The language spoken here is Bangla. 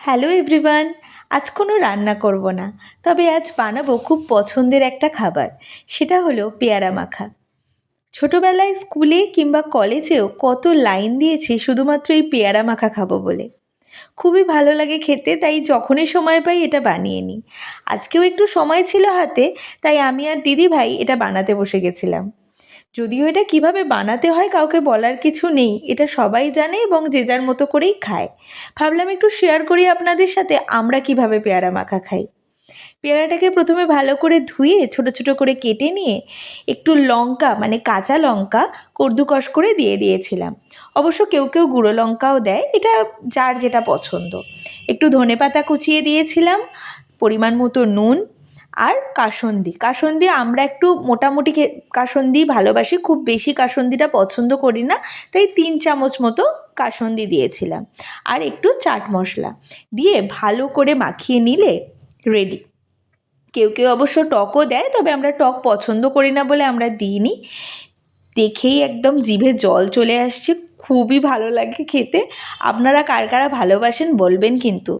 Hello everyone. আজ কোনো রান্না করব না, তবে আজ বানাবো খুব পছন্দের একটা খাবার। সেটা হলো পেয়ারা মাখা। ছোটোবেলায় স্কুলে কিংবা কলেজেও কত লাইন দিয়েছি শুধুমাত্র এই পেয়ারা মাখা খাবো বলে। খুবই ভালো লাগে খেতে, তাই যখনই সময় পাই এটা বানিয়ে নিই। আজকেও একটু সময় ছিল হাতে, তাই আমি আর দিদিভাই এটা বানাতে বসে গেছিলাম। যদিও এটা কিভাবে বানাতে হয় কাউকে বলার কিছু নেই, এটা সবাই জানে এবং যে যার মতো করেই খায়। ভাবলাম একটু শেয়ার করি আপনাদের সাথে আমরা কিভাবে পেয়ারা মাখা খাই। পেয়ারাটাকে প্রথমে ভালো করে ধুয়ে ছোট ছোট করে কেটে নিয়ে একটু লঙ্কা মানে কাঁচা লঙ্কা কর্দুকস করে দিয়ে দিয়েছিলাম। অবশ্য কেউ কেউ গুঁড়ো লঙ্কাও দেয়, এটা যার যেটা পছন্দ। একটু ধনেপাতা কুচিয়ে দিয়েছিলাম, পরিমাণ মতো নুন আর কাসুন্দি। কাসুন্দি আমরা একটু মোটামুটি কাসুন্দি ভালোবাসি, খুব বেশি কাসুন্দিটা পছন্দ করি না, তাই 3 চামচ মতো কাসুন্দি দিয়েছিলাম। আর একটু চাট মশলা দিয়ে ভালো করে মাখিয়ে নিলে রেডি। কেউ কেউ অবশ্য টকও দেয়, তবে আমরা টক পছন্দ করি না বলে আমরা দিইনি। দেখেই একদম জিভে জল চলে আসছে, খুবই ভালো লাগে খেতে। আপনারা কার কারা ভালোবাসেন বলবেন কিন্তু।